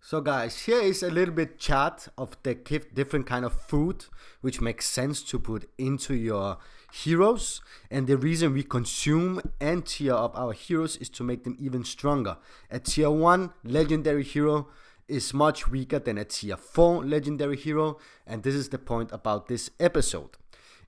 So guys, here is a little bit chart of the different kind of food which makes sense to put into your heroes, and the reason we consume and tier up our heroes is to make them even stronger. A tier 1 legendary hero is much weaker than a tier 4 legendary hero, and this is the point about this episode.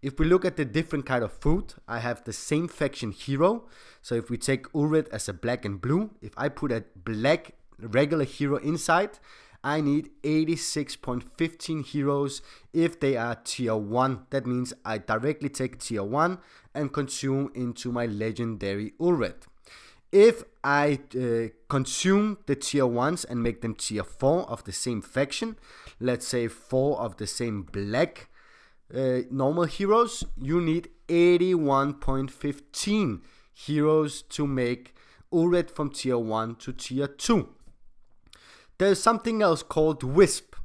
If we look at the different kind of food, I have the same faction hero. So if we take Ulred as a black and blue, if I put a black regular hero inside, I need 86.15 heroes if they are tier 1. That means I directly take tier 1 and consume into my legendary Ulred. If I consume the tier 1s and make them tier 4 of the same faction, let's say 4 of the same black normal heroes, you need 81.15 heroes to make Ulred from tier 1 to tier 2. There's something else called Wisp.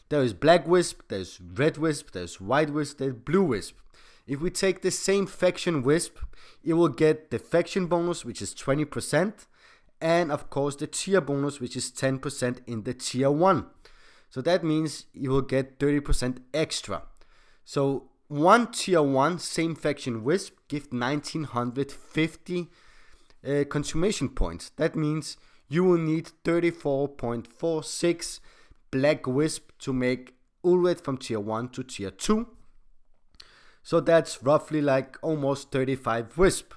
There is black Wisp, there's red Wisp, there's white Wisp, there's blue Wisp. If we take the same faction Wisp, it will get the faction bonus, which is 20%, and of course the tier bonus, which is 10% in the tier 1. So that means you will get 30% extra. So one tier 1 same faction Wisp gives 1950 consummation points. That means you will need 34.46 black Wisp to make Ulred from tier 1 to tier 2. So that's roughly like almost 35 Wisp.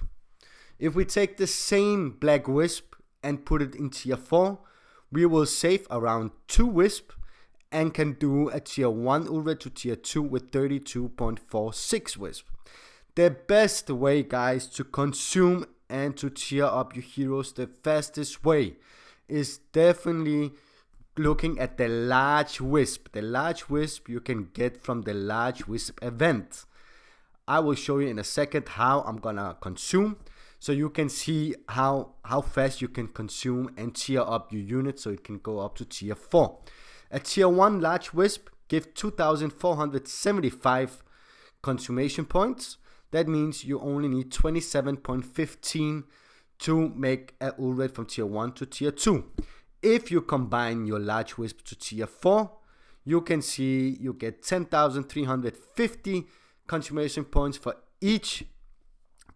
If we take the same black Wisp and put it in tier 4, we will save around 2 Wisp and can do a tier 1 Ulred to tier 2 with 32.46 Wisp. The best way, guys, to consume and to tier up your heroes, the fastest way, is definitely looking at the large Wisp. The large Wisp you can get from the large Wisp event. I will show you in a second how I'm gonna consume, so you can see how fast you can consume and tier up your unit so it can go up to tier 4. A tier 1 large Wisp gives 2,475 consummation points. That means you only need 27.15 to make a Ulred from tier 1 to tier 2. If you combine your large Wisp to tier 4, you can see you get 10,350 consummation points for each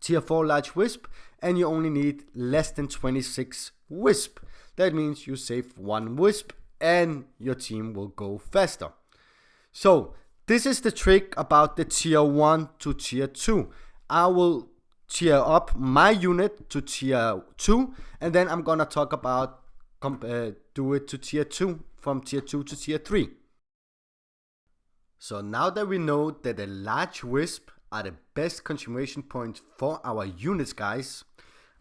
tier 4 large Wisp, and you only need less than 26 Wisp. That means you save 1 Wisp and your team will go faster. So this is the trick about the tier 1 to tier 2. I will tier up my unit to tier 2, and then I'm gonna talk about do it to tier 2, from tier 2 to tier 3. So now that we know that the large Wisp are the best consummation points for our units, guys,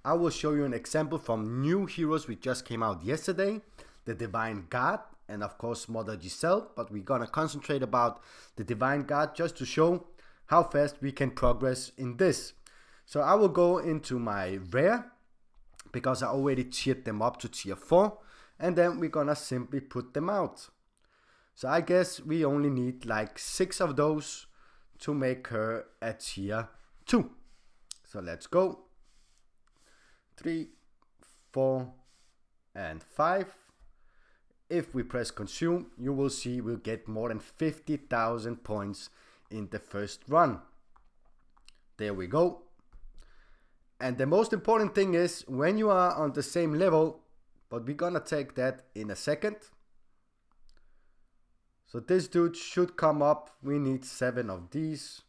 I will show you an example from new heroes which just came out yesterday, the Divine Guard, and of course Mother Giselle, but we're gonna concentrate about the Divine Guard just to show how fast we can progress in this. So I will go into my rare, because I already tiered them up to tier 4, and then we're gonna simply put them out. So I guess we only need like 6 of those to make her a tier 2. So let's go. 3, 4, and 5. If we press consume, you will see we'll get more than 50,000 points in the first run. There we go. And the most important thing is when you are on the same level, but we're gonna take that in a second. So this dude should come up. We need 7 of these.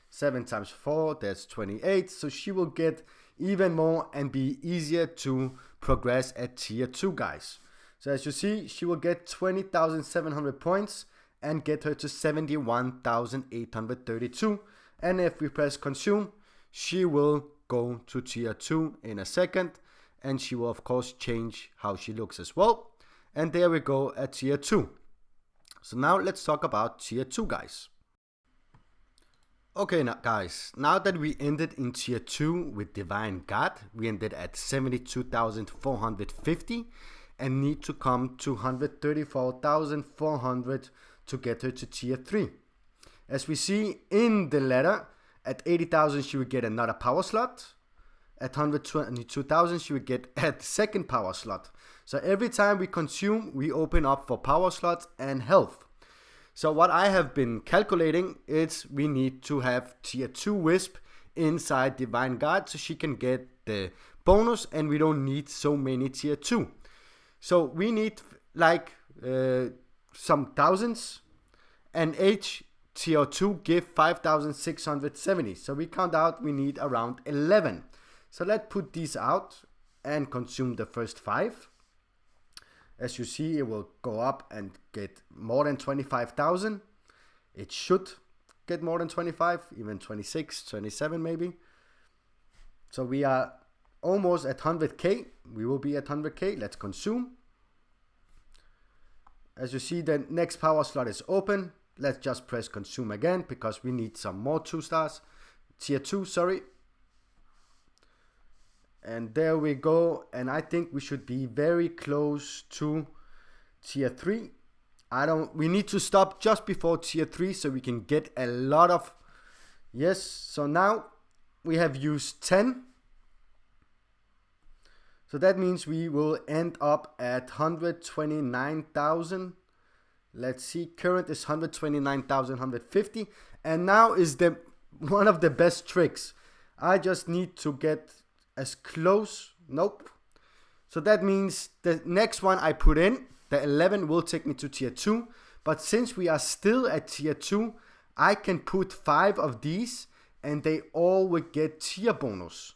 7 times 4, that's 28. So she will get even more and be easier to progress at tier 2, guys. So as you see, she will get 20,700 points and get her to 71,832. And if we press consume, she will go to tier 2 in a second. And she will of course change how she looks as well. And there we go at tier 2. So now let's talk about tier 2, guys. Okay, now guys, now that we ended in tier 2 with Divine Guard, we ended at 72,450 and need to come to 134,400 to get her to tier 3. As we see in the ladder, at 80,000 she will get another power slot, at 122,000, she would get at second power slot. So every time we consume, we open up for power slots and health. So what I have been calculating is we need to have tier 2 Wisp inside Divine Guard so she can get the bonus, and we don't need so many tier 2. So we need like some thousands, and each tier 2 give 5,670. So we count out we need around 11. So let's put these out and consume the first 5. As you see, it will go up and get more than 25,000. It should get more than 25, even 26, 27 maybe. So we are almost at 100k. We will be at 100k. Let's consume. As you see, the next power slot is open. Let's just press consume again because we need some more 2 stars. Tier 2, sorry. And there we go. And I think we should be very close to tier 3. We need to stop just before tier 3 so we can get a lot of, yes. So now we have used 10. So that means we will end up at 129,000. Let's see, current is 129,150. And now is one of the best tricks. I just need to get as close, nope. So that means the next one I put in, the 11 will take me to tier 2. But since we are still at tier 2, I can put 5 of these and they all will get tier bonus.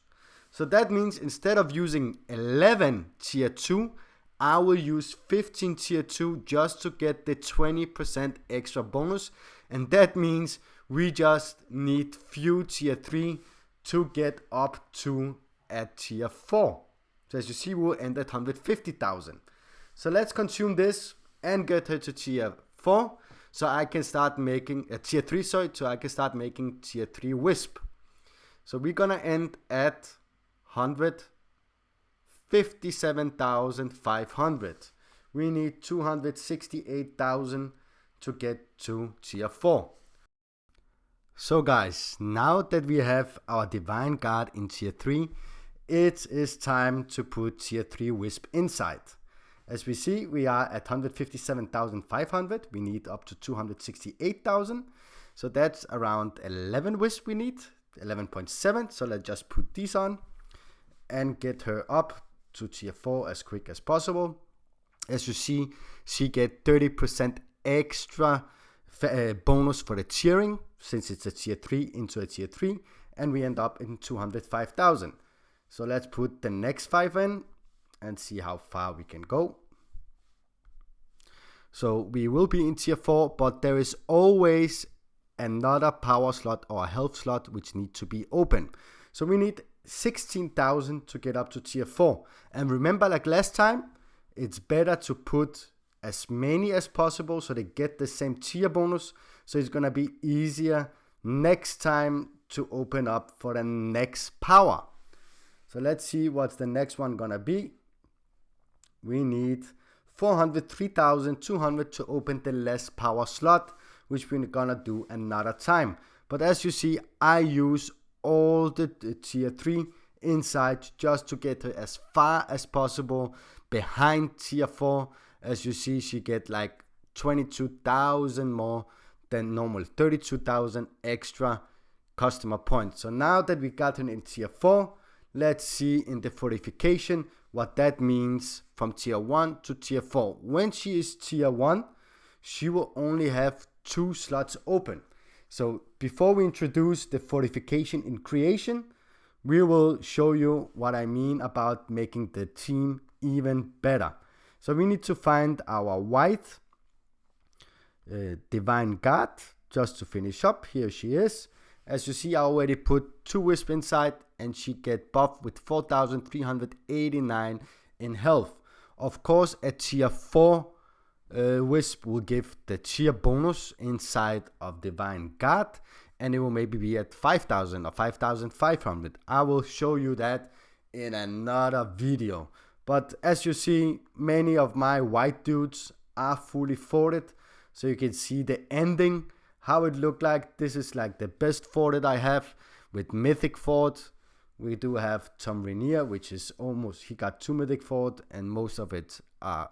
So that means instead of using 11 tier 2, I will use 15 tier 2 just to get the 20% extra bonus. And that means we just need few tier 3 to get up to at tier 4. So as you see, we'll end at 150,000. So let's consume this and get her to tier 4 so I can start making tier 3, sorry, so I can start making tier 3 Wisp. So we're gonna end at 157,500. We need 268,000 to get to tier 4. So guys, now that we have our Divine Guard in tier 3, it is time to put tier 3 Wisp inside. As we see, we are at 157,500. We need up to 268,000. So that's around 11 Wisp we need, 11.7. So let's just put these on and get her up to tier 4 as quick as possible. As you see, she get 30% extra bonus for the tiering, since it's a tier 3 into a tier 3, and we end up in 205,000. So let's put the next 5 in and see how far we can go. So we will be in tier 4, but there is always another power slot or a health slot which need to be open. So we need 16,000 to get up to tier 4. And remember, like last time, it's better to put as many as possible so they get the same tier bonus. So it's gonna be easier next time to open up for the next power. So let's see what's the next one gonna be. We need 403,200 to open the less power slot, which we're gonna do another time. But as you see, I use all the tier 3 inside just to get her as far as possible behind tier 4. As you see, she get like 22,000 more than normal, 32,000 extra customer points. So now that we got her in tier 4, let's see in the fortification what that means from tier 1 to tier 4. When she is tier 1, she will only have 2 slots open. So before we introduce the fortification in creation, we will show you what I mean about making the team even better. So we need to find our white Divine Guard just to finish up. Here she is. As you see, I already put 2 Wisp inside and she get buffed with 4,389 in health. Of course, a tier 4 Wisp will give the tier bonus inside of Divine Guard, and it will maybe be at 5,000 or 5,500. I will show you that in another video. But as you see, many of my white dudes are fully forted, so you can see the ending, how it looked like. This is like the best fort that I have, with mythic fort, We do have Tom Rainier, which is almost, he got 2 mythic fort, and most of it are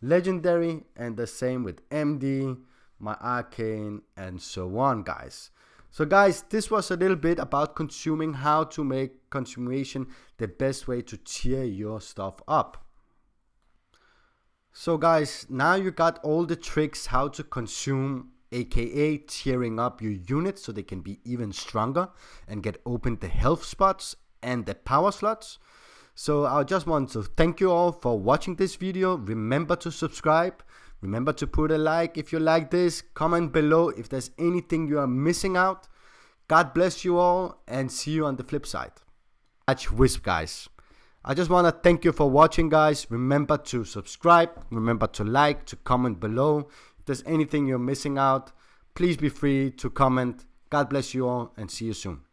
legendary, and the same with MD, my arcane, and so on, guys. So guys, this was a little bit about consuming, how to make consummation the best way to tier your stuff up. So guys, now you got all the tricks how to consume, aka tiering up your units so they can be even stronger and get open the health spots and the power slots. So I just want to thank you all for watching this video. Remember to subscribe. Remember to put a like if you like this. Comment below if there's anything you are missing out. God bless you all, and see you on the flip side. Wisp, guys. I just want to thank you for watching, guys. Remember to subscribe. Remember to like, to comment below. If there's anything you're missing out, please be free to comment. God bless you all, and see you soon.